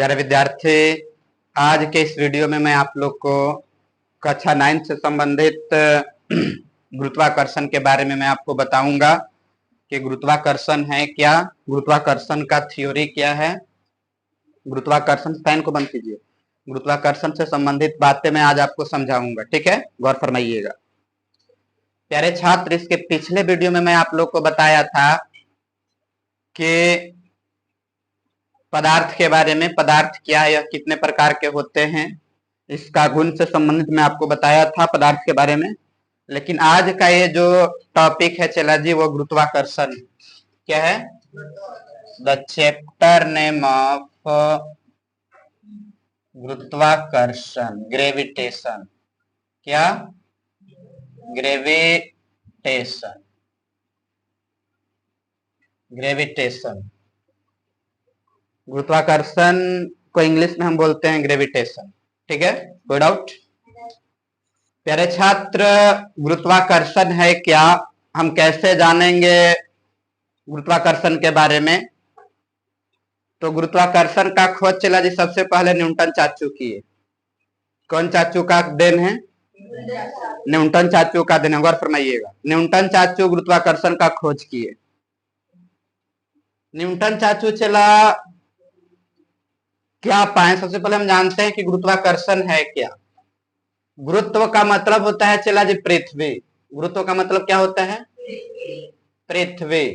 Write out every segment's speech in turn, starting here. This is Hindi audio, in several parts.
प्यारे विद्यार्थी, आज के इस वीडियो में मैं आप लोग को कक्षा 9 से संबंधित गुरुत्वाकर्षण के बारे में मैं आपको बताऊंगा कि गुरुत्वाकर्षण है क्या, गुरुत्वाकर्षण का थ्योरी क्या है। गुरुत्वाकर्षण फैन को बंद कीजिए। गुरुत्वाकर्षण से संबंधित बातें मैं आज आपको समझाऊंगा, ठीक है, गौर फरमाइएगा। प्यारे छात्र, इसके पिछले वीडियो में मैं आप लोग को बताया था कि पदार्थ के बारे में, पदार्थ क्या है, यह कितने प्रकार के होते हैं, इसका गुण से संबंधित मैं आपको बताया था पदार्थ के बारे में। लेकिन आज का ये जो टॉपिक है चला जी, वो गुरुत्वाकर्षण क्या है। द चैप्टर नेम ऑफ गुरुत्वाकर्षण, ग्रेविटेशन। क्या? ग्रेविटेशन। ग्रेविटेशन, गुरुत्वाकर्षण को इंग्लिश में हम बोलते हैं ग्रेविटेशन, ठीक है, कोई डाउट? प्यारे छात्र, गुरुत्वाकर्षण है क्या, हम कैसे जानेंगे गुरुत्वाकर्षण के बारे में? तो गुरुत्वाकर्षण का खोज चला जी सबसे पहले न्यूटन चाचू किए। कौन चाचू का देन है? न्यूटन चाचू का देन है, गौर फरमाइएगा। न्यूटन चाचू गुरुत्वाकर्षण का खोज किए। न्यूटन चाचू चला क्या पाए? सबसे पहले हम जानते हैं कि गुरुत्वाकर्षण है क्या। गुरुत्व का मतलब होता है चला जी पृथ्वी। गुरुत्व का मतलब क्या होता है? पृथ्वी।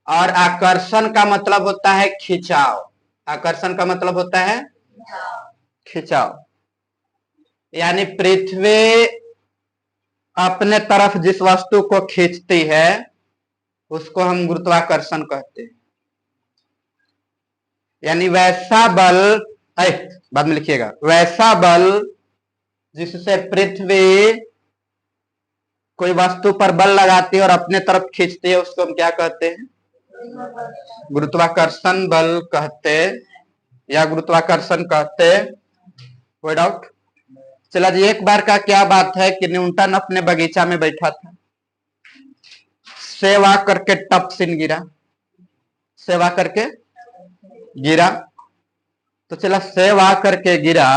और आकर्षण का मतलब होता है खिंचाव। आकर्षण का मतलब होता है खिंचाव, यानी पृथ्वी अपने तरफ जिस वस्तु को खींचती है उसको हम गुरुत्वाकर्षण कहते हैं। यानी वैसा बल, बाद में लिखिएगा, वैसा बल जिससे पृथ्वी कोई वस्तु पर बल लगाती है और अपने तरफ खींचती है उसको हम क्या कहते हैं? गुरुत्वाकर्षण बल कहते या गुरुत्वाकर्षण कहते। कोई डाउट? चला जी, एक बार का क्या बात है कि न्यूटन अपने बगीचा में बैठा था, सेवा करके टप सिन गिरा। सेवा करके गिरा, तो चला सेवा करके गिरा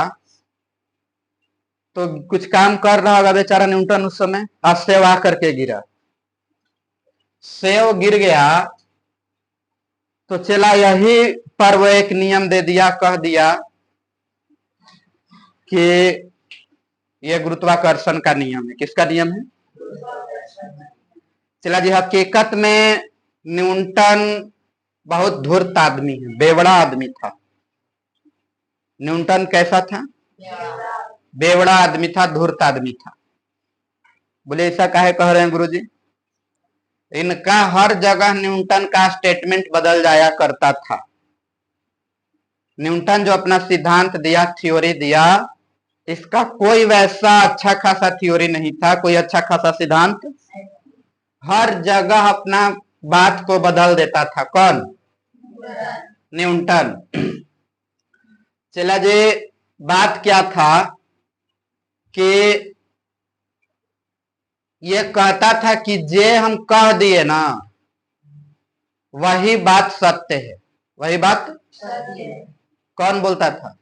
तो कुछ काम कर रहा होगा बेचारा न्यूटन उस समय, और सेवा करके गिरा, सेव गिर गया। तो चला यही पर वो एक नियम दे दिया, कह दिया कि यह गुरुत्वाकर्षण का नियम है। किसका नियम है? चला जी, हकीकत में न्यूटन बहुत धूर्त आदमी है, बेवड़ा आदमी था। न्यूटन कैसा था? बेवड़ा आदमी था, धूर्त आदमी था। बोले ऐसा काहे कह रहे हैं गुरुजी? इनका हर जगह न्यूटन का स्टेटमेंट बदल जाया करता था। न्यूटन जो अपना सिद्धांत दिया, थ्योरी दिया, इसका कोई वैसा अच्छा खासा थ्योरी नहीं था, कोई अच्छा खासा सिद्धांत। हर जगह अपना बात को बदल देता था। कौन? न्यूटन। चला जी, बात क्या था कि ये कहता था कि जे हम कह दिए ना वही बात सत्य है। वही बात कौन बोलता था?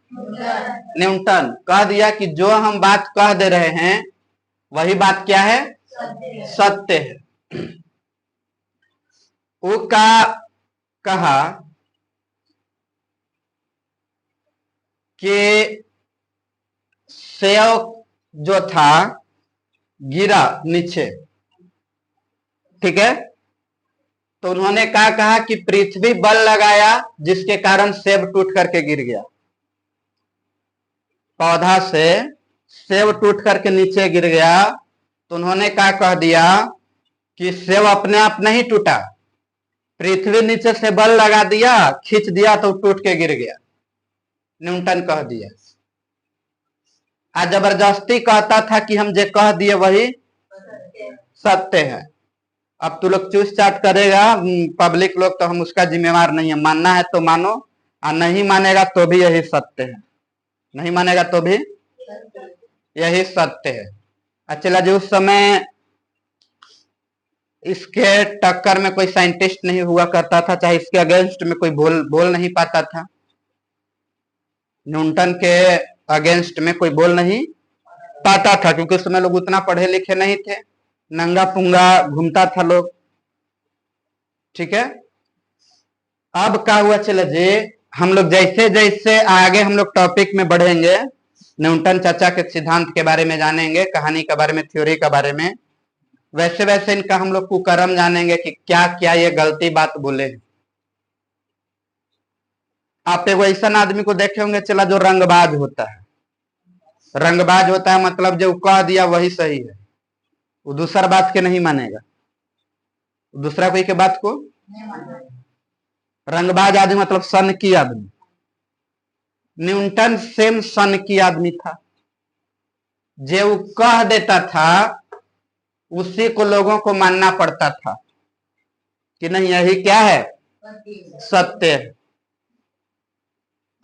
न्यूटन। कह दिया कि जो हम बात कह दे रहे हैं वही बात क्या है? सत्य है। वो कहा कि सेव जो था गिरा नीचे, ठीक है, तो उन्होंने क्या कहा कि पृथ्वी बल लगाया जिसके कारण सेब टूट करके गिर गया। पौधा से सेब टूट करके नीचे गिर गया, तो उन्होंने क्या कह दिया कि सेब अपने आप नहीं टूटा, पृथ्वी नीचे से बल लगा दिया, खींच दिया तो टूट के गिर गया। न्यूटन कह दिया। आज जबरदस्ती कहता था कि हम जो कह दिए वही सत्य है। अब तू लोग चूस चाट करेगा पब्लिक लोग, तो हम उसका जिम्मेवार नहीं है। मानना है तो मानो, और नहीं मानेगा तो भी यही सत्य है। नहीं मानेगा तो भी यही सत्य है। चला जी, उस समय इसके टक्कर में कोई साइंटिस्ट नहीं हुआ करता था, चाहे इसके अगेंस्ट में कोई बोल नहीं पाता था। न्यूटन के अगेंस्ट में कोई बोल नहीं पाता था, क्योंकि उस समय लोग उतना पढ़े लिखे नहीं थे, नंगा पुंगा घूमता था लोग। ठीक है, अब क्या हुआ, चले जी हम लोग जैसे जैसे आगे हम लोग टॉपिक में बढ़ेंगे, न्यूटन चाचा के सिद्धांत के बारे में जानेंगे, कहानी के बारे में, थ्योरी के बारे में, वैसे वैसे इनका हम लोग कुकर्म जानेंगे कि क्या क्या ये गलती बात बोले। आप एक ऐसा आदमी को देखे होंगे चला जो रंगबाज होता है। रंगबाज होता है मतलब जो कह दिया वही सही है, वो दूसरा बात के नहीं मानेगा, दूसरा कोई के बात को। रंगबाज आदमी मतलब सन की आदमी। न्यूटन सेम सन की आदमी था, जो कह देता था उसी को लोगों को मानना पड़ता था कि नहीं यही क्या है, सत्य है।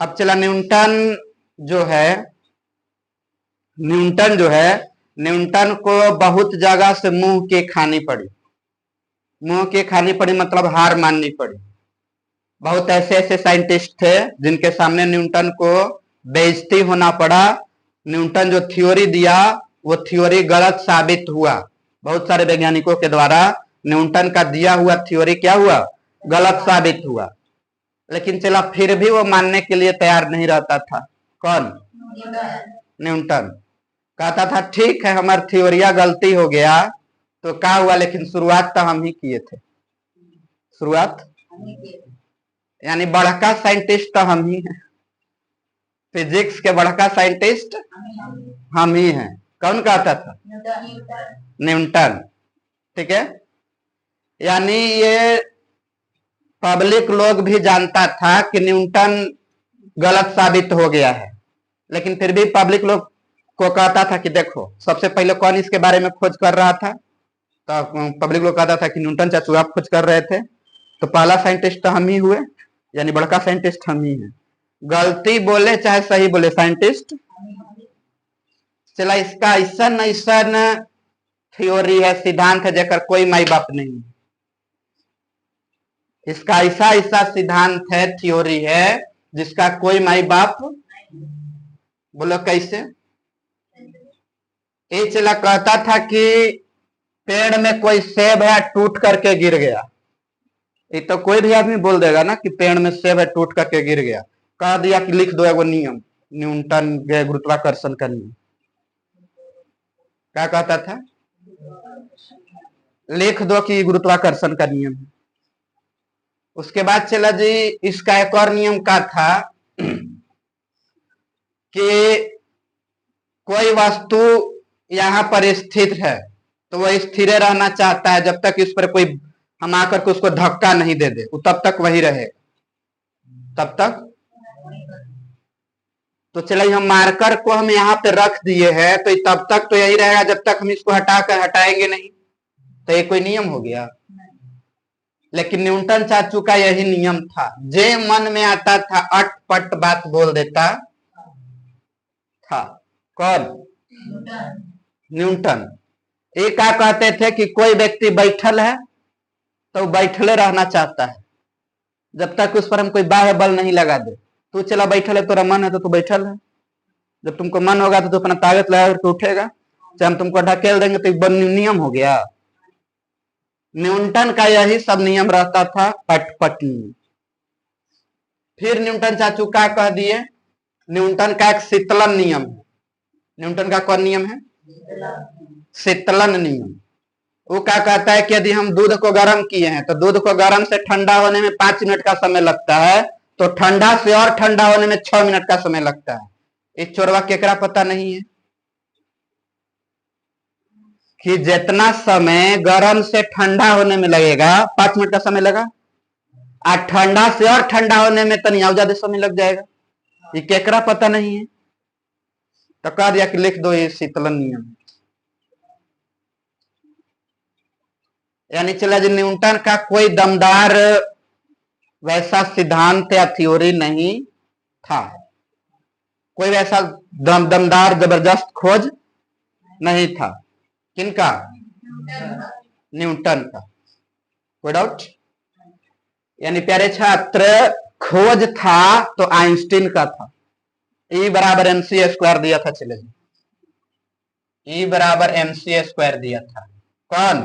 अब चला न्यूटन को बहुत जगह से मुंह की खानी पड़ी। मुंह की खानी पड़ी मतलब हार माननी पड़ी। बहुत ऐसे ऐसे साइंटिस्ट थे जिनके सामने न्यूटन को बेइज्जती होना पड़ा। न्यूटन जो थ्योरी दिया वो थ्योरी गलत साबित हुआ। बहुत सारे वैज्ञानिकों के द्वारा न्यूटन का दिया हुआ थ्योरी क्या हुआ, गलत साबित हुआ। लेकिन चला फिर भी वो मानने के लिए तैयार नहीं रहता था। कौन? न्यूटन। कहता था ठीक है हमारी थ्योरिया गलती हो गया तो क्या हुआ, लेकिन शुरुआत तो हम ही किए थे। शुरुआत यानी बड़का साइंटिस्ट तो हम ही हैं, फिजिक्स के बड़का साइंटिस्ट हम ही हैं। कौन कहता था? न्यूटन। ठीक है, यानी ये पब्लिक लोग भी जानता था कि न्यूटन गलत साबित हो गया है, लेकिन फिर भी पब्लिक लोग को कहता था कि देखो सबसे पहले कौन इसके बारे में खोज कर रहा था, तो पब्लिक लोग कहता था कि न्यूटन चाचू आप खोज कर रहे थे, तो पहला साइंटिस्ट तो हम ही हुए, यानी बड़का साइंटिस्ट हम ही हैं। गलती बोले चाहे सही बोले साइंटिस्ट। चला इसका ऐसा ऐसा थ्योरी है, सिद्धांत है जेकर कोई माई बाप नहीं। इसका ऐसा ऐसा सिद्धांत है, थ्योरी है जिसका कोई माई बाप। बोलो कैसे? ये चला कहता था कि पेड़ में कोई सेब है टूट करके गिर गया, ये तो कोई भी आदमी बोल देगा ना कि पेड़ में सेब है टूट करके गिर गया। कह दिया कि लिख दो एगो नियम, न्यूटन के गुरुत्वाकर्षण का नियम। क्या कहता था? लिख दो कि गुरुत्वाकर्षण का नियम है। उसके बाद चला जी इसका एक और नियम का था कि कोई वस्तु यहाँ पर स्थित है तो वह स्थिर रहना चाहता है जब तक इस पर कोई हम आकर के उसको धक्का नहीं दे दे, वो तब तक वही रहे, तब तक। तो चलिए हम मार्कर को हम यहाँ पे रख दिए हैं तो तब तक तो यही रहेगा जब तक हम इसको हटाएंगे नहीं, तो ये कोई नियम हो गया। लेकिन न्यूटन चाचू का यही नियम था, जे मन में आता था अटपट बात बोल देता था। कौन? न्यूटन। ये क्या कहते थे कि कोई व्यक्ति बैठल है तो बैठले रहना चाहता है जब तक उस पर हम कोई बाह्य बल नहीं लगा दे। तू चला बैठल है, तेरा मन है तो तू बैठल है, जब तुमको मन होगा तो तू अपना ताकत लगा करके उठेगा, चाहे हम तुमको ढकेल देंगे तो नियम हो गया। न्यूटन का यही सब नियम रहता था, अटपट नियम। फिर न्यूटन चाचू क्या कह दिए, न्यूटन का एक शीतलन नियम है। न्यूटन का कौन नियम है? शीतलन नियम। वो क्या कहता है कि यदि हम दूध को गर्म किए हैं तो दूध को गर्म से ठंडा होने में 5 मिनट का समय लगता है, तो ठंडा से और ठंडा होने में 6 मिनट का समय लगता है। इस चोरवा केकरा पता नहीं है कि जितना समय गर्म से ठंडा होने में लगेगा 5 मिनट का समय लगा, और ठंडा से और ठंडा होने में तनी और ज्यादा समय लग जाएगा। ये केकरा पता नहीं है, तो कह दिया कि लिख दो ये शीतलन नियम। यानी चला जी न्यूटन का कोई दमदार वैसा सिद्धांत या थ्योरी नहीं था, कोई वैसा दमदार जबरदस्त खोज नहीं था। किनका? न्यूटन का। कोई डाउट? यानी प्यारे छात्र खोज था तो आइंस्टीन का था। E बराबर mc स्क्वायर दिया था, चले E बराबर mc स्क्वायर दिया था, कौन?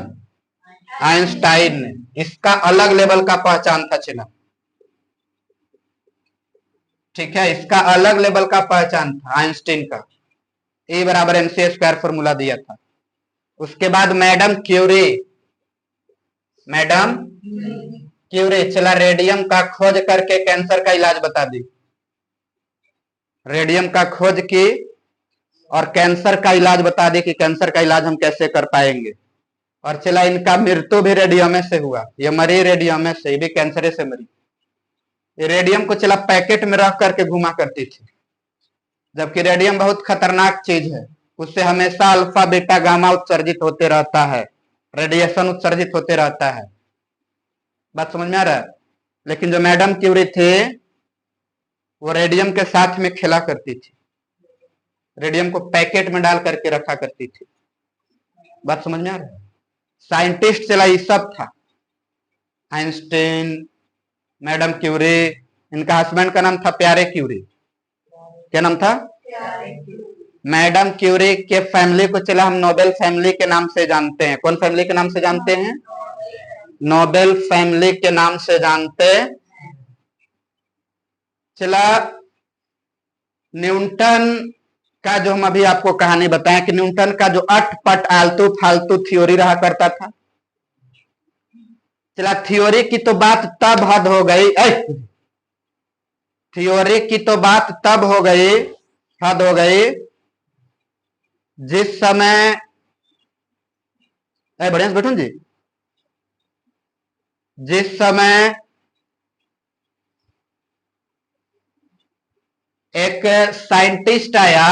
आइंस्टाइन ने। इसका अलग लेवल का पहचान था, चला ठीक है, इसका अलग लेवल का पहचान था आइंस्टाइन का। E बराबर mc स्क्वायर फॉर्मूला दिया था। उसके बाद मैडम क्यूरी, मैडम क्यूरी चला रेडियम का खोज करके कैंसर का इलाज बता दी, रेडियम का खोज की और कैंसर का इलाज बता दी कि कैंसर का इलाज हम कैसे कर पाएंगे। और चला इनका मृत्यु भी रेडियम से हुआ, ये मरी रेडियम से, ये भी कैंसर से मरी। ये रेडियम को चला पैकेट में रख करके घुमा करती थी, जबकि रेडियम बहुत खतरनाक चीज है, उससे हमेशा अल्फा बीटा गामा उत्सर्जित होते रहता है, रेडिएशन उत्सर्जित होते रहता है। बात समझ में आ रहा है? लेकिन जो मैडम क्यूरी थे वो रेडियम के साथ में खेला करती थी, रेडियम को पैकेट में डाल करके रखा करती थी। बात समझ में आ रहा है? साइंटिस्ट चला ये सब था, आइंस्टाइन, मैडम क्यूरी, इनका हस्बैंड का नाम था प्यारे क्यूरी। क्या नाम था? मैडम क्यूरी के फैमिली को चला हम नोबेल फैमिली के नाम से जानते हैं। कौन फैमिली के नाम से जानते हैं? नोबेल फैमिली के नाम से जानते। चला न्यूटन का जो हम अभी आपको कहानी बताएं कि न्यूटन का जो अटपट आलतू फालतू थ्योरी रहा करता था, चला थ्योरी की तो बात तब हद हो गई, थ्योरी की तो बात तब हो गई, हद हो गई, जिस समय बढ़िया से बैठो जी, जिस समय एक साइंटिस्ट आया,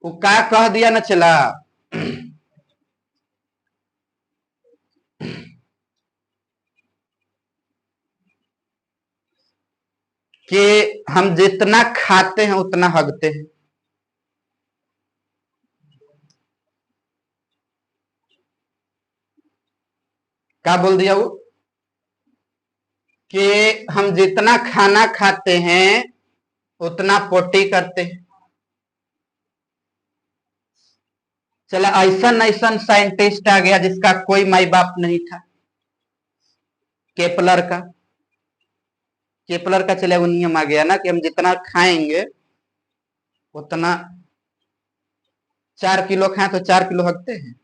वो क्या कह दिया ना चला कि हम जितना खाते हैं उतना हगते हैं। क्या बोल दिया वो? कि हम जितना खाना खाते हैं उतना पोटी करते हैं। चला ऐसा ऐसा साइंटिस्ट आ गया जिसका कोई माई बाप नहीं था, केपलर का। केपलर का चले वो नियम आ गया ना कि हम जितना खाएंगे उतना, 4 किलो खाएं तो 4 किलो हगते हैं।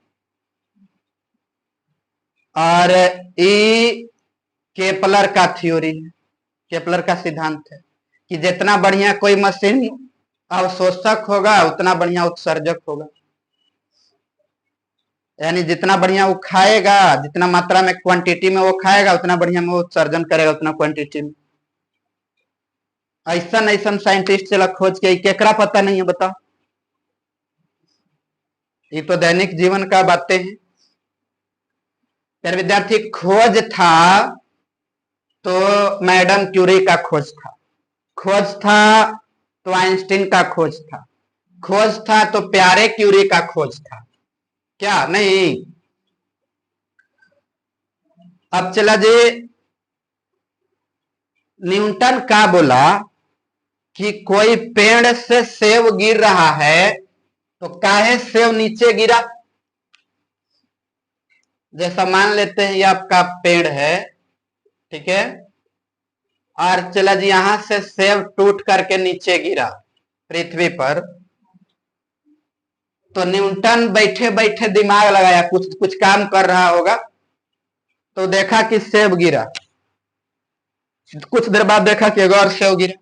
और ये केपलर का थ्योरी है, केपलर का सिद्धांत है कि जितना बढ़िया कोई मशीन अवशोषक होगा उतना बढ़िया उत्सर्जक होगा। यानी जितना बढ़िया वो खाएगा, जितना मात्रा में क्वांटिटी में वो खाएगा उतना बढ़िया में वो उत्सर्जन करेगा, उतना क्वांटिटी में। ऐसा ऐसा साइंटिस्ट चला खोज के, केकरा पता नहीं है बताओ? ये तो दैनिक जीवन का बातें हैं। फिर विद्यार्थी खोज था तो मैडम क्यूरी का खोज था, खोज था तो आइंस्टीन का खोज था, खोज था तो प्यारे क्यूरी का खोज था। क्या नहीं? अब चला जी, न्यूटन का बोला कि कोई पेड़ से सेब गिर रहा है तो काहे सेब नीचे गिरा? जैसा मान लेते हैं ये आपका पेड़ है, ठीक है, और चला जी यहां से सेब टूट करके नीचे गिरा पृथ्वी पर, तो न्यूटन बैठे बैठे दिमाग लगाया, कुछ कुछ काम कर रहा होगा, तो देखा कि सेब गिरा। कुछ देर बाद देखा कि एक और सेब गिरा,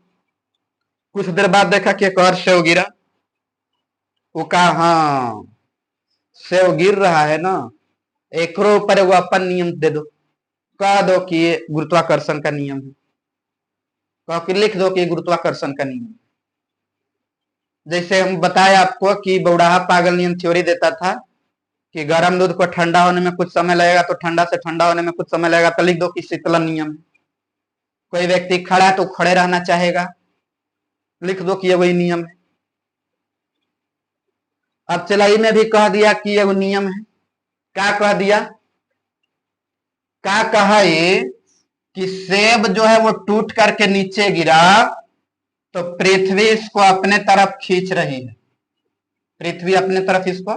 कुछ देर बाद देखा कि एक और सेब गिरा। वो कहा हाँ सेब गिर रहा है ना, एक ऊपर वो अपन नियम दे दो, कह दो कि ये गुरुत्वाकर्षण का नियम है, कह कि लिख दो कि ये गुरुत्वाकर्षण का नियम है। जैसे हम बताए आपको कि बौड़ाहा पागल नियम थ्योरी देता था कि गर्म दूध को ठंडा होने में कुछ समय लगेगा तो ठंडा से ठंडा होने में कुछ समय लगेगा, तो लिख दो कि शीतलन नियम है। कोई व्यक्ति खड़ा है तो खड़े रहना चाहेगा, लिख दो कि ये वही नियम है। अब चलाई में भी कह दिया कि ये वो नियम है। क्या कह दिया? क्या कहा ये कि सेब जो है वो टूट करके नीचे गिरा, तो पृथ्वी इसको अपने तरफ खींच रही है, पृथ्वी अपने तरफ इसको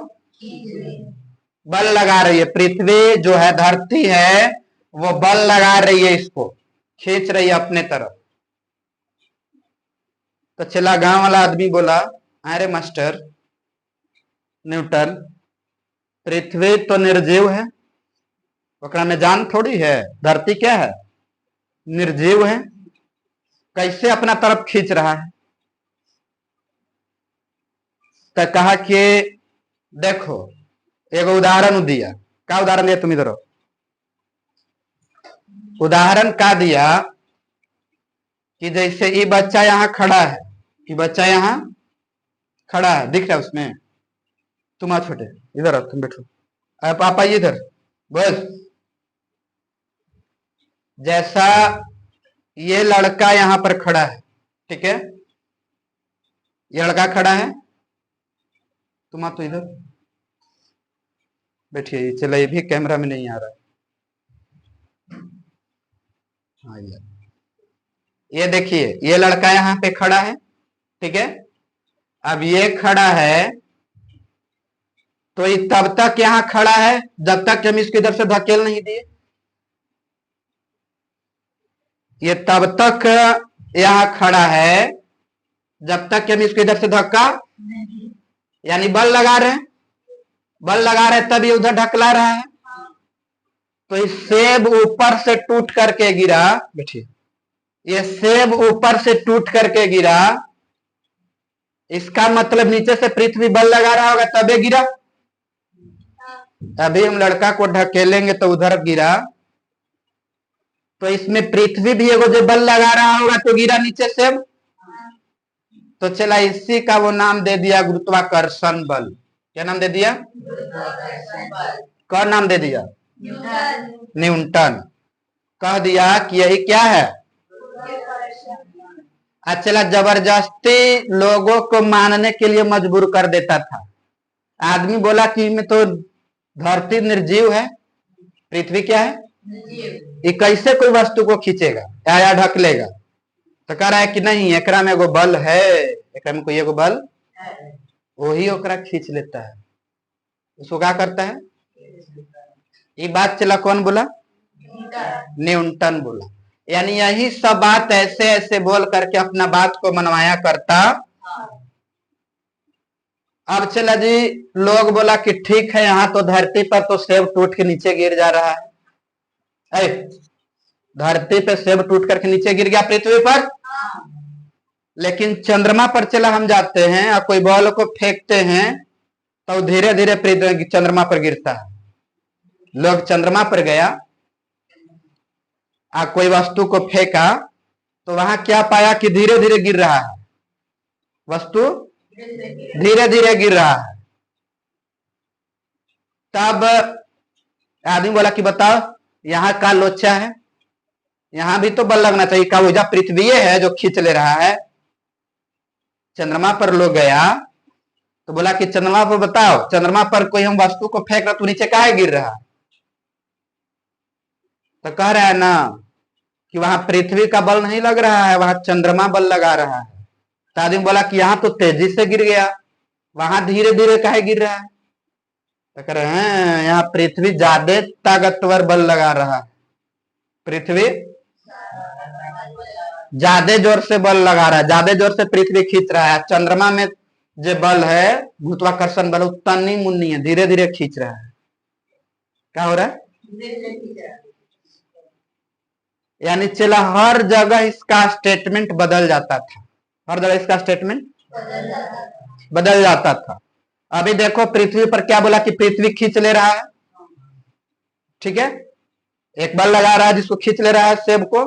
बल लगा रही है। पृथ्वी जो है, धरती है, वो बल लगा रही है, इसको खींच रही है अपने तरफ। तो चला गांव वाला आदमी बोला, अरे मास्टर न्यूटन, पृथ्वी तो निर्जीव है, ओकरा में जान थोड़ी है, धरती क्या है, निर्जीव है, कैसे अपना तरफ खींच रहा है। तो कहा कि देखो, एक उदाहरण दिया। क्या उदाहरण दिया तुम इधर? उदाहरण का दिया कि जैसे ये बच्चा यहाँ खड़ा है, ये बच्चा यहाँ खड़ा है, दिख रहा है उसमें? तुम आ छोटे, इधर आओ, तुम बैठो, पापा इधर बस। जैसा ये लड़का यहाँ पर खड़ा है, ठीक है, ये लड़का खड़ा है, तुम आ तो इधर बैठिए। चलो, ये भी कैमरा में नहीं आ रहा है। हाँ, ये देखिए, ये लड़का यहाँ पे खड़ा है, ठीक है। अब ये खड़ा है, तो ये तब तक यहाँ खड़ा है जब तक हम इसको इधर से धकेल नहीं दिए। ये तब तक यहाँ खड़ा है जब तक हम इसको इधर से धक्का, यानी बल लगा रहे हैं, बल लगा रहे तब ये उधर ढकला रहा है। तो ये सेब ऊपर से टूट करके गिरा, बैठिए, ये सेब ऊपर से टूट करके गिरा, इसका मतलब नीचे से पृथ्वी बल लगा रहा होगा तबे गिरा। अभी हम लड़का को ढकेलेंगे तो उधर गिरा, तो इसमें पृथ्वी भी एगो जो बल लगा रहा होगा तो गिरा नीचे से। तो चला, इसी का वो नाम दे दिया गुरुत्वाकर्षण बल। क्या नाम दे दिया? कौन नाम दे दिया? न्यूटन। कह दिया कि यही क्या है। अच्छा, जबरदस्ती लोगों को मानने के लिए मजबूर कर देता था। आदमी बोला कि मैं तो धरती निर्जीव है, पृथ्वी क्या है, ये कैसे कोई वस्तु को खींचेगा या ढकलेगा? तो कह रहा है कि नहीं, एकरा में एगो बल है, एकरा में कोई एगो बल, वही ओकरा खींच लेता है। उसको क्या करता है? ये बात चला कौन बोला? न्यूटन बोला। यानी यही सब बात ऐसे ऐसे बोल करके अपना बात को मनवाया करता। अब चला जी, लोग बोला कि ठीक है, यहाँ तो धरती पर तो सेब टूट के नीचे गिर जा रहा है। धरती पे सेब टूट करके नीचे गिर गया पृथ्वी पर, लेकिन चंद्रमा पर चला हम जाते हैं और कोई बॉल को फेंकते हैं तो धीरे धीरे चंद्रमा पर गिरता है। लोग चंद्रमा पर गया, कोई वस्तु को फेंका तो वहां क्या पाया कि धीरे धीरे गिर रहा है, वस्तु धीरे धीरे गिर रहा है। तब आदमी बोला कि बताओ, यहाँ का लोचा है, यहां भी तो बल लगना चाहिए। का वजह पृथ्वी है जो खींच ले रहा है। चंद्रमा पर लोग गया तो बोला कि चंद्रमा पर बताओ, चंद्रमा पर कोई हम वस्तु को फेंक रहा तो नीचे काहे गिर रहा? तो कह रहा है ना कि वहां पृथ्वी का बल नहीं लग रहा है, वहां चंद्रमा बल लगा रहा है। तो आदमी बोला कि यहाँ तो तेजी से गिर गया, वहां धीरे धीरे काहे गिर रहा है? तो कह रहे हैं यहाँ पृथ्वी ज्यादा ताकतवर बल लगा रहा है, पृथ्वी ज्यादा जोर से बल लगा रहा है, ज्यादा जोर से पृथ्वी खींच रहा है। चंद्रमा में जो बल है, गुरुत्वाकर्षण बल, तन्नी मुन्नी है, धीरे धीरे खींच रहा है। क्या हो रहा है? यानी चला, हर जगह इसका स्टेटमेंट बदल जाता था, हर जगह इसका स्टेटमेंट बदल जाता था। अभी देखो पृथ्वी पर क्या बोला कि पृथ्वी खींच ले रहा है, ठीक है, एक बल लगा रहा है जिसको खींच ले रहा है सेब को।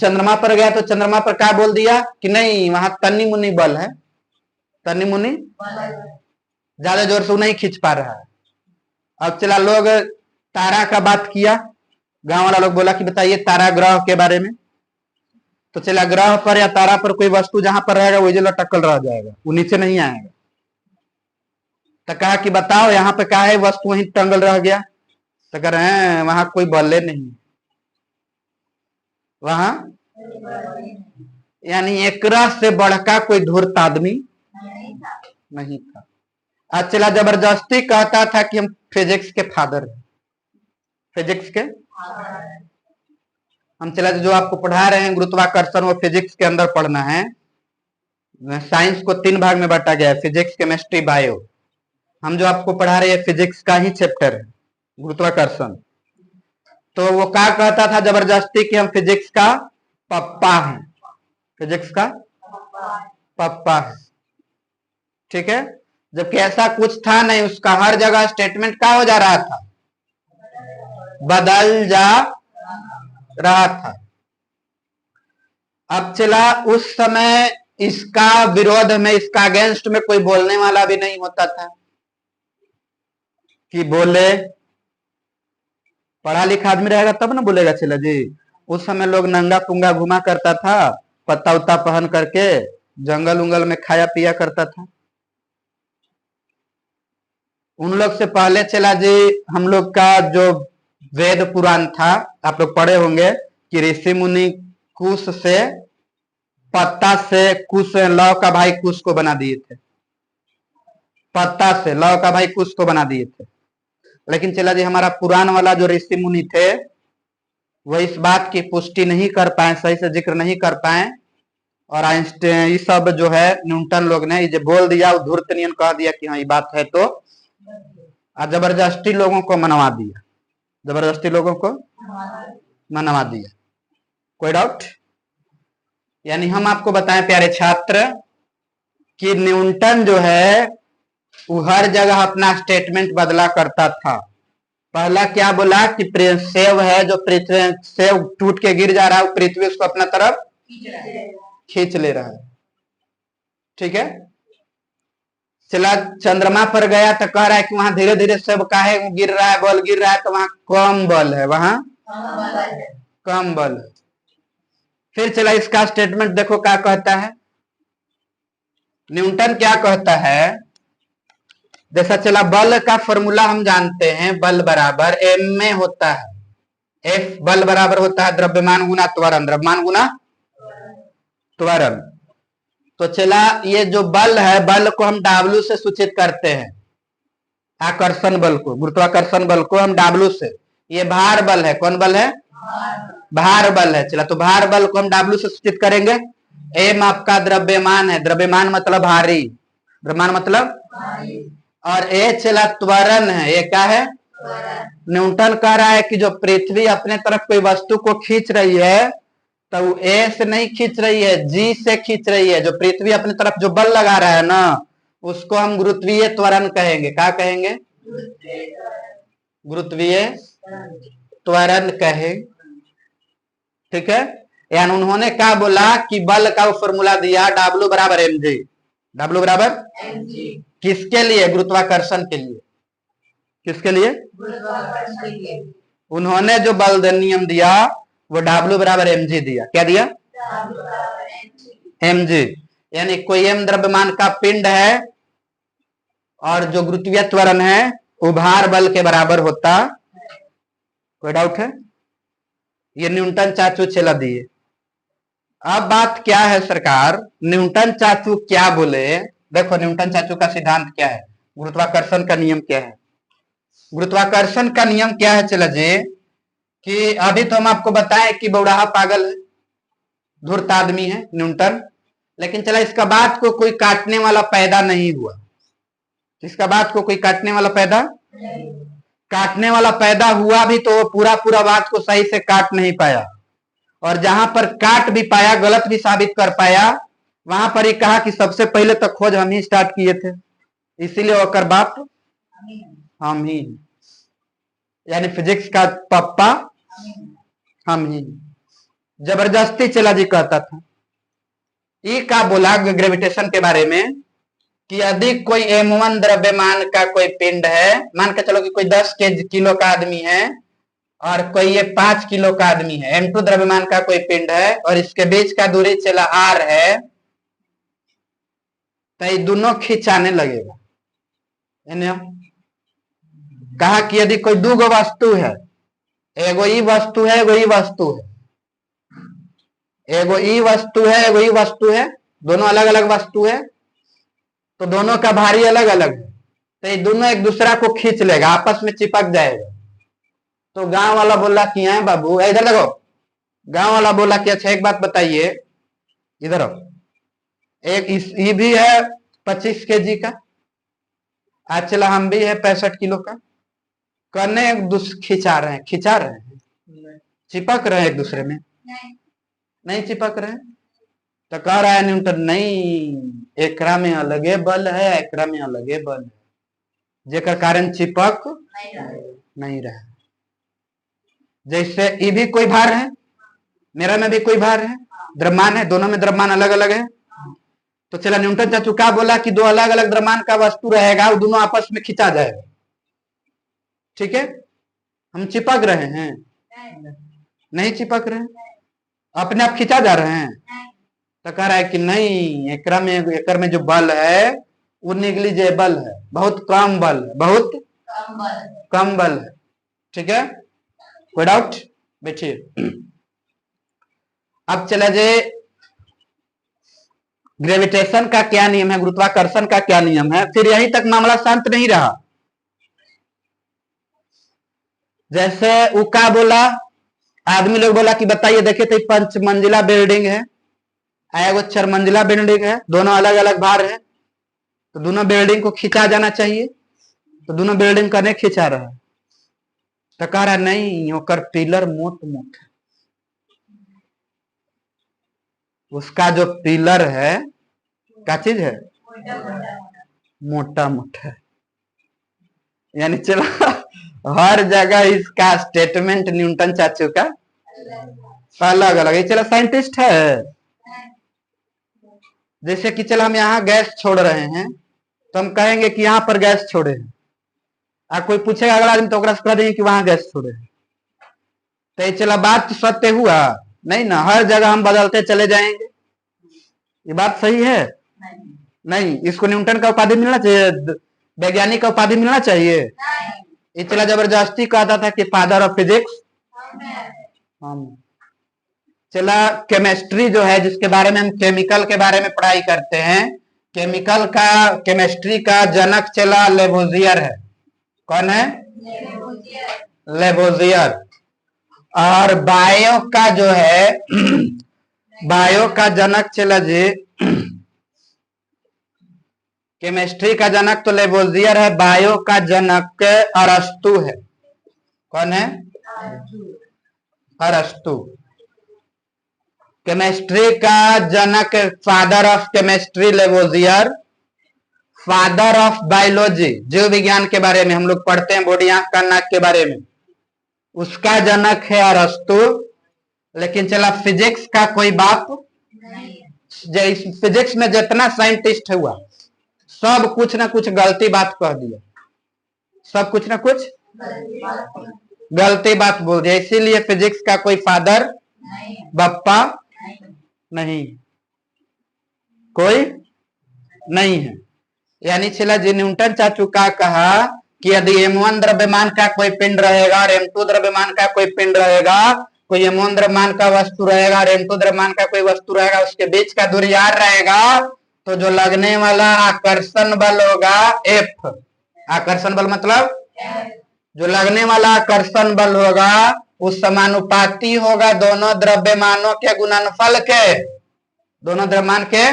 चंद्रमा पर गया तो चंद्रमा पर क्या बोल दिया कि नहीं, वहां तन्नी मुन्नी बल है, तन्नी मुन्नी, ज्यादा जोर से नहीं खींच पा रहा है। अब चला, लोग तारा का बात किया, गांव वाला लोग बोला कि बताइए तारा ग्रह के बारे में। तो चला, ग्रह पर या तारा पर कोई वस्तु जहां पर रहेगा वही जगह टक्कल रह जाएगा, वो नीचे नहीं आएगा। तो कहा कि बताओ यहाँ पे क्या है, वस्तु वहीं टंगल रह गया। तो कह रहे हैं वहां कोई बल नहीं, वहां यानी एकरा से बढ़का कोई धूर्त आदमी नहीं था। आज चला जबरदस्ती कहता था कि हम फिजिक्स के फादर हैं, फिजिक्स के हम चला जो आपको पढ़ा रहे हैं गुरुत्वाकर्षण, वो फिजिक्स के अंदर पढ़ना है। साइंस को 3 भाग में बांटा गया है, फिजिक्स, केमिस्ट्री, बायो। हम जो आपको पढ़ा रहे हैं फिजिक्स का ही चैप्टर है, गुरुत्वाकर्षण। तो वो क्या कहता था जबरदस्ती कि हम फिजिक्स का पप्पा हैं, फिजिक्स का पप्पा है, ठीक है। जबकि ऐसा कुछ था नहीं, उसका हर जगह स्टेटमेंट क्या हो जा रहा था, बदल जा रहा था। अब चला उस समय इसका विरोध में, इसका अगेंस्ट में कोई बोलने वाला भी नहीं होता था कि बोले। पढ़ा लिखा आदमी रहेगा तब ना बोलेगा चला जी। उस समय लोग नंगा पुंगा घुमा करता था, पत्ता उत्ता पहन करके जंगल उंगल में खाया पिया करता था। उन लोग से पहले चला जी हम लोग का जो वेद पुराण था, आप लोग पढ़े होंगे कि ऋषि मुनि कुश से, पत्ता से, कुश लौ का भाई कुश को बना दिए थे, पत्ता से लौ का भाई कुश को बना दिए थे। लेकिन चला जी हमारा पुराण वाला जो ऋषि मुनि थे वो इस बात की पुष्टि नहीं कर पाए, सही से जिक्र नहीं कर पाए। और आइंस्टाइन ये सब जो है न्यूटन लोग ने ये बोल दिया, धूर्त नियन कह दिया कि हाँ ये बात है, तो जबरदस्ती लोगों को मनवा दिया, जबरदस्ती लोगों को मनवा दिया। कोई डाउट? यानी हम आपको बताएं प्यारे छात्र कि न्यूटन जो है वो हर जगह अपना स्टेटमेंट बदला करता था। पहला क्या बोला कि सेव है जो पृथ्वी, सेव टूट के गिर जा रहा है, पृथ्वी उसको अपना तरफ खींच ले रहा है, ठीक है। चला चंद्रमा पर गया तो कह रहा है कि वहां धीरे धीरे सेव काहे गिर रहा है, बल गिर रहा है, तो वहां कम बल है, वहां कम बल है। फिर चला इसका स्टेटमेंट देखो क्या कहता है न्यूटन, क्या कहता है। जैसा चला बल का फॉर्मूला हम जानते हैं, बल बराबर एम में होता है, एफ बल बराबर होता है द्रव्यमान गुना त्वरण, द्रव्यमान गुना त्वरण। तो चला ये जो बल है, बल को हम W से सूचित करते हैं, आकर्षण बल को, गुरुत्वाकर्षण बल को हम W से, ये भार बल है, कौन बल है, भार बल है। चला तो भार बल को हम W से सूचित करेंगे। एम आपका द्रव्यमान है, द्रव्यमान मतलब भारी, द्रव्यमान मतलब भारी। और ए चला त्वरण है, ये क्या है, न्यूटन कह रहा है कि जो पृथ्वी अपने तरफ कोई वस्तु को खींच रही है तो वो ए से नहीं खींच रही है, जी से खींच रही है। जो पृथ्वी अपने तरफ जो बल लगा रहा है ना, उसको हम गुरुत्वीय त्वरण कहेंगे। क्या कहेंगे, गुरुत्वीय त्वरण कहे, ठीक है। यानी उन्होंने क्या बोला कि बल का फॉर्मूला दिया W बराबर mg, W बराबर mg किसके लिए, गुरुत्वाकर्षण के लिए, किसके लिए, गुरुत्वाकर्षण के लिए। उन्होंने जो बल नियम दिया वो W बराबर mg दिया। क्या दिया, mg। यानी कोई m द्रव्यमान का पिंड है और जो गुरुत्वीय त्वरण है वो भार बल के बराबर होता। कोई डाउट है? ये न्यूटन चाचू चला दिए। अब बात क्या है सरकार, न्यूटन चाचू क्या बोले। देखो न्यूटन चाचू का सिद्धांत क्या है, गुरुत्वाकर्षण का नियम क्या है। गुरुत्वाकर्षण का नियम क्या है चला जी, कि अभी तो हम आपको बताएं कि बौड़ाहा पागल है, धूर्त आदमी है न्यूटन, लेकिन चला इसका बात को कोई काटने वाला पैदा नहीं हुआ, इसका बात को कोई काटने वाला पैदा, काटने वाला पैदा हुआ भी तो पूरा पूरा बात को सही से काट नहीं पाया, और जहां पर काट भी पाया गलत भी साबित कर पाया, वहां पर ही कहा कि सबसे पहले तो खोज हम ही स्टार्ट किए थे, इसीलिए ओकर बाप हम ही, यानी फिजिक्स का पप्पा हम ही। जबरदस्ती चला जी कहता था। ये क्या बोला ग्रेविटेशन के बारे में कि यदि कोई m1 द्रव्यमान का कोई पिंड है, मान के चलो कि कोई 10 किलो का आदमी है और कोई ये 5 किलो का आदमी है, m2 द्रव्यमान का कोई पिंड है और इसके बीच का दूरी चला r है, तो ये दोनों खिंचाने लगेगा। कहा कि यदि कोई दो गो वस्तु है, एगो ई वस्तु है, एगो ई वस्तु है, एगो ई वस्तु है, एगो ई वस्तु है, दोनों अलग अलग वस्तु है, तो दोनों का भारी अलग अलग है, तो ये दोनों एक दूसरा को खींच लेगा, आपस में चिपक जाएगा। तो गांव वाला बोला कि है बाबू, इधर देखो, गांव वाला बोला कि अच्छा एक बात बताइए, इधर आओ, एक ये भी है 25 kg का, आज चला हम भी है 65 किलो का, करने खिंचा रहे हैं, चिपक रहे हैं एक दूसरे में, नहीं चिपक रहे। तो कह रहा है न्यूटन, नहीं, एकरा में अलगे बल है, एकरा में अलगे बल है, जेकर कारण चिपक नहीं रहा। जैसे ये भी कोई भार है, मेरा में भी कोई भार है, द्रव्यमान है, दोनों में द्रव्यमान अलग अलग है। तो चला न्यूटन चाचू क्या बोला कि दो अलग अलग द्रव्यमान का वस्तु रहेगा, वो दोनों आपस में खिंचा जाएगा, ठीक है। हम चिपक रहे हैं, नहीं चिपक रहे, अपने आप खिंचा जा रहे हैं। तो कह रहा है कि नहीं, एकर में जो बल है वो निग्लिजेबल है, बहुत कम बल है, बहुत कम बल है, ठीक है। कोई डाउट? बैठिए। अब चला जाए ग्रेविटेशन का क्या नियम है, गुरुत्वाकर्षण का क्या नियम है। फिर यहीं तक मामला शांत नहीं रहा। जैसे वो क्या बोला, आदमी लोग बोला कि बताइए, देखिए तो 5 मंजिला बिल्डिंग है, एगो 4 मंजिला बिल्डिंग है, दोनों अलग अलग भार है, तो दोनों बिल्डिंग को खींचा जाना चाहिए, तो दोनों बिल्डिंग का नहीं खींचा रहा। तो कह रहा नहीं, ओकर पिलर मोट मोट है, उसका जो पिलर है क्या चीज है, मोटा मोटा है। यानी चला हर जगह इसका स्टेटमेंट न्यूटन चाचू का अलग अलग है। चला साइंटिस्ट है, जैसे कि चल हम यहाँ गैस छोड़ रहे हैं, तो हम कहेंगे कि यहाँ पर गैस छोड़े हैं, कोई पूछेगा अगला आदमी तो कह देंगे कि वहां गैस छोड़े हैं। तो चला बात तो सत्य हुआ नहीं ना, हर जगह हम बदलते चले जाएंगे, ये बात सही है नहीं। इसको न्यूटन का उपाधि मिलना चाहिए, वैज्ञानिक का उपाधि मिलना चाहिए। ये चला जबरदस्ती कहता था कि फादर ऑफ फिजिक्स। हम चला केमिस्ट्री जो है, जिसके बारे में हम केमिकल के बारे में पढ़ाई करते हैं, केमिस्ट्री का जनक चला लेवोजियर है। कौन है? लेवोजियर। और बायो का जो है बायो का जनक चला जी, केमिस्ट्री का जनक तो लेवोजियर है, बायो का जनक अरस्तु है। कौन है? अरस्तु। केमिस्ट्री का जनक, father of chemistry Lavoisier, father of biology, जीव विज्ञान के बारे में हम लोग पढ़ते हैं, बॉडी आंख कान नाक के बारे में, उसका जनक है अरस्तु। लेकिन चला फिजिक्स का कोई बाप नहीं। फिजिक्स में जितना साइंटिस्ट हुआ सब कुछ ना कुछ गलती बात कह दिया, सब कुछ ना कुछ गलती बात बोल दिया, इसीलिए फिजिक्स का कोई फादर बप्पा नहीं, कोई नहीं है। यानी चला जी न्यूटन चाचू का कहा कि यदि m1 द्रव्यमान का कोई पिंड रहेगा और m2 द्रव्यमान का कोई पिंड रहेगा, कोई m1 द्रव्यमान का वस्तु रहेगा और m2 द्रव्यमान का कोई वस्तु रहेगा, उसके बीच का दूरी r रहेगा, तो जो लगने वाला आकर्षण बल होगा F, आकर्षण बल मतलब जो लगने वाला आकर्षण बल होगा उस समानुपाती होगा दोनों द्रव्यमानों के गुणनफल के, दोनों द्रव्यमान के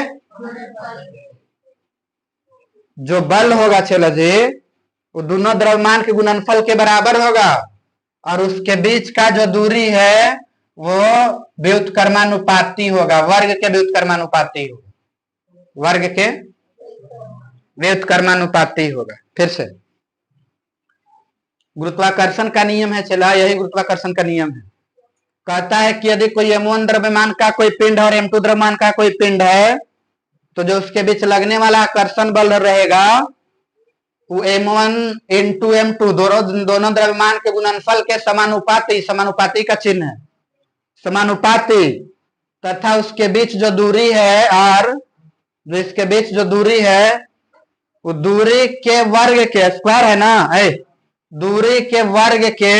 जो बल होगा चलो जी, वो दोनों द्रव्यमान के गुणनफल के बराबर होगा, और उसके बीच का जो दूरी है वो व्युत्क्रमानुपाती होगा, वर्ग के व्युत्क्रमानुपाती होगा, वर्ग के व्युत्क्रमानुपाती होगा। फिर से गुरुत्वाकर्षण का नियम है, चला यही गुरुत्वाकर्षण का नियम है, कहता है कि यदि कोई m1 द्रव्यमान का कोई पिंड और m2 द्रव्यमान का कोई पिंड है, तो जो उसके बीच लगने वाला आकर्षण बल रहेगा वो m1 इंटू m2, दोनों द्रव्यमान के गुणनफल के समानुपाती, समानुपाती का चिन्ह है समानुपाती, तथा उसके बीच जो दूरी है r, जो इसके बीच जो दूरी है वो दूरी के वर्ग के, स्क्वायर है ना, दूरी के वर्ग के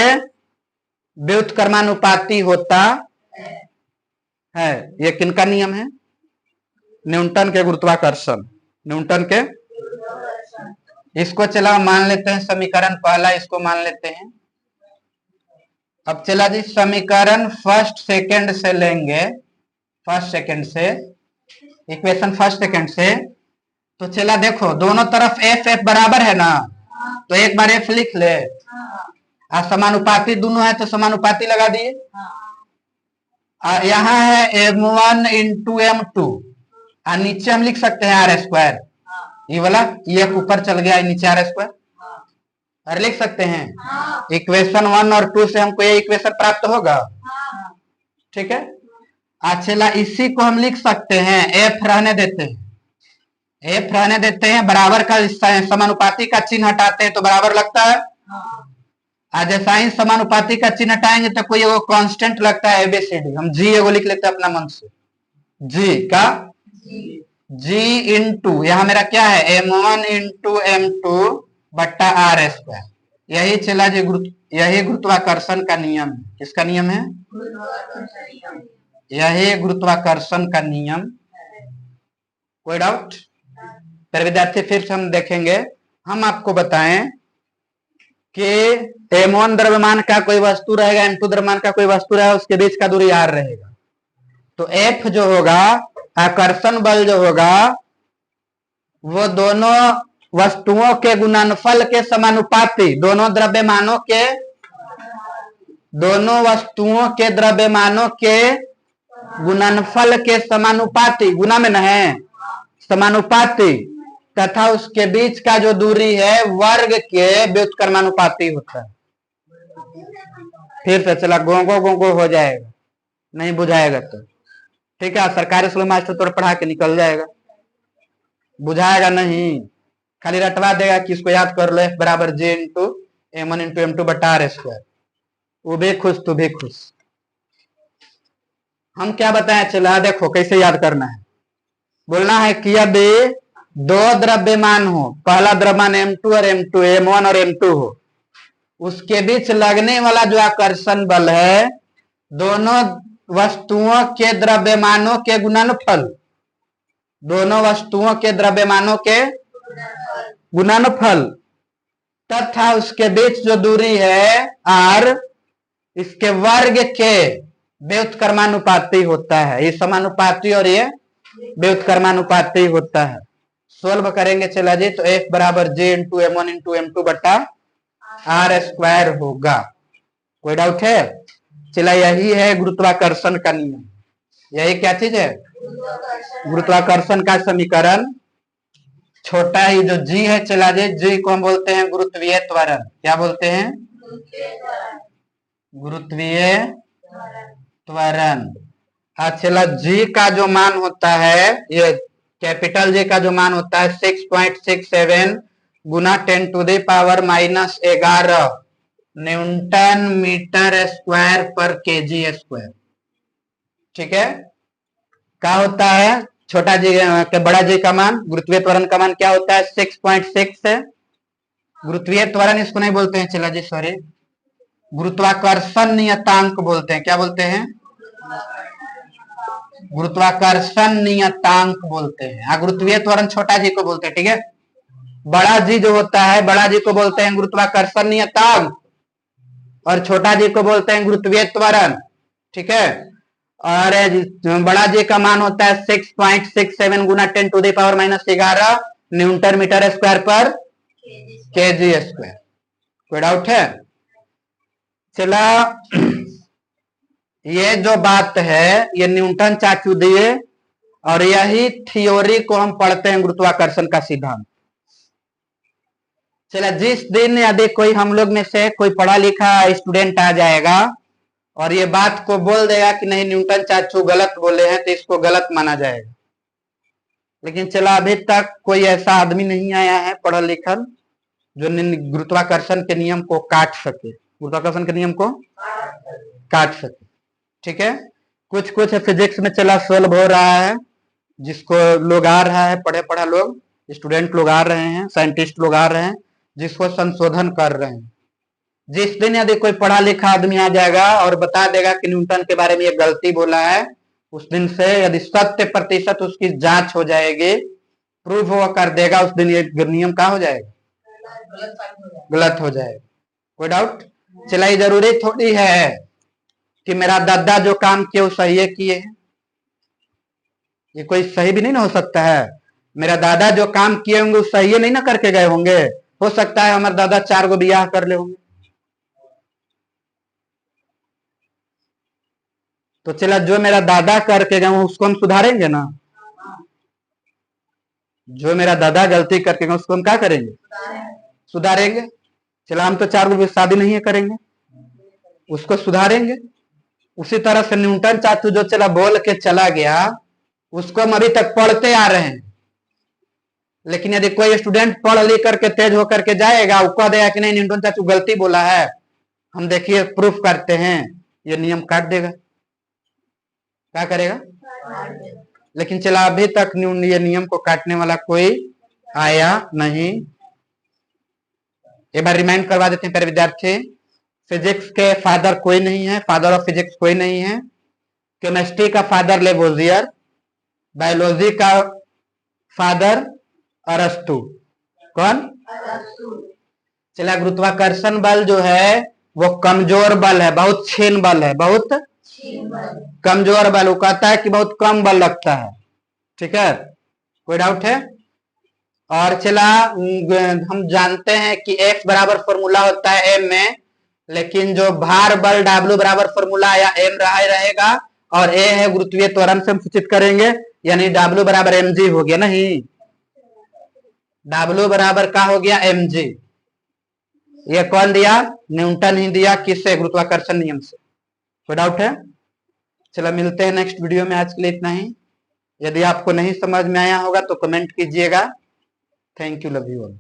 व्युत्क्रमानुपाती होता है। ये किनका नियम है? न्यूटन के गुरुत्वाकर्षण। न्यूटन के, इसको चला मान लेते हैं समीकरण पहला, इसको मान लेते हैं। अब चला जी समीकरण फर्स्ट सेकंड से लेंगे, फर्स्ट सेकंड से, इक्वेशन फर्स्ट सेकंड से। तो चला देखो दोनों तरफ एफ एफ बराबर है ना, तो एक बार एफ लिख ले। समानुपाती दोनों है तो समानुपाती लगा दिए। यहाँ है m1 इंटू m2, नीचे हम लिख सकते हैं आर स्क्वायर। ये वाला ये ऊपर चल गया, नीचे आर स्क्वायर, और लिख सकते हैं। इक्वेशन 1 और 2 से हमको ये इक्वेशन प्राप्त होगा। ठीक है, अच्छा इसी को हम लिख सकते हैं, एफ रहने देते हैं, एफ रहने देते हैं, बराबर का समानुपाती का चिन्ह हटाते हैं तो बराबर लगता है। आज साइन समानुपाती का चिन्ह हटाएंगे तो कोई वो कांस्टेंट लगता है एबीसीडी, हम जी एगो लिख लेते हैं अपना मन से, जी का जी इंटू यहाँ मेरा क्या है m1 इंटू m2 बट्टा आर स्क्वायर। यही चला जी यही गुरुत्वाकर्षण का नियम है। किसका नियम है? यही गुरुत्वाकर्षण का नियम। कोई डाउट? फिर विद्यार्थी फिर से हम देखेंगे, हम आपको बताएं कि m1 द्रव्यमान का कोई वस्तु रहेगा, m2 द्रव्यमान का कोई वस्तु रहेगा, उसके बीच का दूरी r रहेगा। तो F जो होगा, आकर्षण बल जो होगा, वो दोनों वस्तुओं के गुणनफल के समानुपाती, दोनों वस्तुओं के द्रव्यमानों के गुणनफल के समानुपाती, गुना में न है समानुपाती, तथा उसके बीच का जो दूरी है वर्ग के व्युत्क्रमानुपाती होता है। फिर से चला गोंगो गोंगो हो जाएगा, नहीं बुझाएगा तो ठीक है, सरकारी स्कूल मास्टर तो पढ़ा के निकल जाएगा, बुझाएगा नहीं, खाली रटवा देगा कि इसको याद कर लो, F बराबर J into m1 into m2 बटा आर स्क्वायर। वो भी खुश तू भी खुश। हम क्या बताएं, चला देखो कैसे याद करना है। बोलना है कि यदि दो द्रव्यमान हो, पहला द्रव्यमान m2 और m2, m1 और m2 हो, उसके बीच लगने वाला जो आकर्षण बल है दोनों वस्तुओं के द्रव्यमानों के गुणनफल, दोनों वस्तुओं के द्रव्यमानों के गुणनफल तथा उसके बीच जो दूरी है r, इसके वर्ग के व्युत्क्रमानुपाती होता है। ये समानुपाती और ये व्युत्क्रमानुपाती होता है। सोल्व करेंगे चला जी, तो F बराबर J into m1 into m2 बटा आर स्क्वायर होगा। कोई डाउट है? चला यही है गुरुत्वाकर्षण का नियम। यही क्या चीज है? गुरुत्वाकर्षण का समीकरण। छोटा ही जो जी है चला जी, जी को हम बोलते हैं गुरुत्वीय त्वरण। क्या बोलते हैं? गुरुत्वीय त्वरण। अच्छा जी का जो मान होता है, ये कैपिटल जी का जो मान होता है 6.67 गुना 10 to the power minus 11 newton metre square पर केजी स्क्वायर। ठीक है, क्या होता है छोटा जी के बड़ा जी का मान, गुरुत्वीय त्वरण का मान क्या होता है 6.6 है। गुरुत्वीय त्वरण इसको नहीं बोलते हैं चला जी, सॉरी, गुरुत्वाकर्षण नियतांक बोलते हैं। क्या बोलते हैं? गुरुत्वाकर्षण नियतांक बोलते हैं। गुरुत्वीय त्वरण छोटा जी को बोलते हैं। ठीक है, बड़ा जी जो होता है, बड़ा जी को बोलते हैं गुरुत्वाकर्षण नियतांक, और छोटा जी को बोलते हैं गुरुत्वीय त्वरण। ठीक है, और बड़ा जी का मान होता है 6.67 गुना 10 to the power minus 11 newton metre square पर केजी स्क्वायर। कोई डाउट है? चला ये जो बात है ये न्यूटन चाचू दिए, और यही थ्योरी को हम पढ़ते हैं गुरुत्वाकर्षण का सिद्धांत। चला जिस दिन यदि कोई हम लोग में से कोई पढ़ा लिखा स्टूडेंट आ जाएगा और ये बात को बोल देगा कि नहीं न्यूटन चाचू गलत बोले हैं, तो इसको गलत माना जाएगा। लेकिन चला अभी तक कोई ऐसा आदमी नहीं आया है पढ़ा लिखा जो गुरुत्वाकर्षण के नियम को काट सके, गुरुत्वाकर्षण के नियम को काट सके। ठीक है, कुछ कुछ फिजिक्स में चला सोल्व हो रहा है, जिसको लोग आ रहा है, पढ़े पढ़ा लोग, स्टूडेंट लोग आ रहे हैं, साइंटिस्ट लोग आ रहे हैं, जिसको संशोधन कर रहे हैं। जिस दिन यदि कोई पढ़ा लिखा आदमी आ जाएगा और बता देगा कि न्यूटन के बारे में ये गलती बोला है, उस दिन से यदि 100% उसकी जांच हो जाएगी, प्रूफ वो कर देगा, उस दिन ये नियम क्या हो जाएगा, गलत हो जाएगा। कोई डाउट? चला, ये जरूरी थोड़ी है कि मेरा दादा जो काम किए वो सही किए, ये कोई सही भी नहीं ना हो सकता है। मेरा दादा जो काम किए होंगे वो सही नहीं ना करके गए होंगे, हो सकता है हमारे दादा 4 गो ब्याह कर ले होंगे। तो चला, जो मेरा दादा करके गए उसको हम सुधारेंगे ना, जो मेरा दादा गलती करके गए उसको हम क्या करेंगे, सुधारेंगे। चला, हम तो 4 गो शादी नहीं करेंगे, उसको सुधारेंगे। उसी तरह से न्यूटन चाचू जो चला बोल के चला गया, उसको हम अभी तक पढ़ते आ रहे हैं। लेकिन यदि कोई स्टूडेंट पढ़ लिख करके तेज होकर के जाएगा, वो कह देगा कि नहीं न्यूटन चाचू गलती बोला है, हम देखिए प्रूफ करते हैं, ये नियम काट देगा। क्या करेगा? लेकिन चला, अभी तक ये नियम को काटने वाला कोई आया नहीं। एक बार रिमाइंड करवा देते हैं प्यारे विद्यार्थी, फिजिक्स के फादर कोई नहीं है, फादर ऑफ फिजिक्स कोई नहीं है। केमिस्ट्री का फादर लेवोजियर, बायोलॉजी का फादर अरस्तु। कौन? चला, गुरुत्वाकर्षण बल जो है वो कमजोर बल है, बहुत छीन बल है, बहुत कमजोर बल। वो कहता है कि बहुत कम बल लगता है। ठीक है, कोई डाउट है? और चला, हम जानते हैं कि F बराबर फॉर्मूला होता है M में, लेकिन जो भार बल W बराबर फॉर्मूला या M रहेगा, और A है गुरुत्वीय त्वरण से हम सूचित करेंगे, यानी W बराबर mg हो गया। नहीं, W बराबर क्या हो गया, mg। ये कौन दिया? न्यूटन ही दिया। किससे? गुरुत्वाकर्षण नियम से। कोई डाउट है? चलो, मिलते हैं नेक्स्ट वीडियो में। आज के लिए इतना ही। यदि आपको नहीं समझ में आया होगा तो कमेंट कीजिएगा। Thank you, love you all.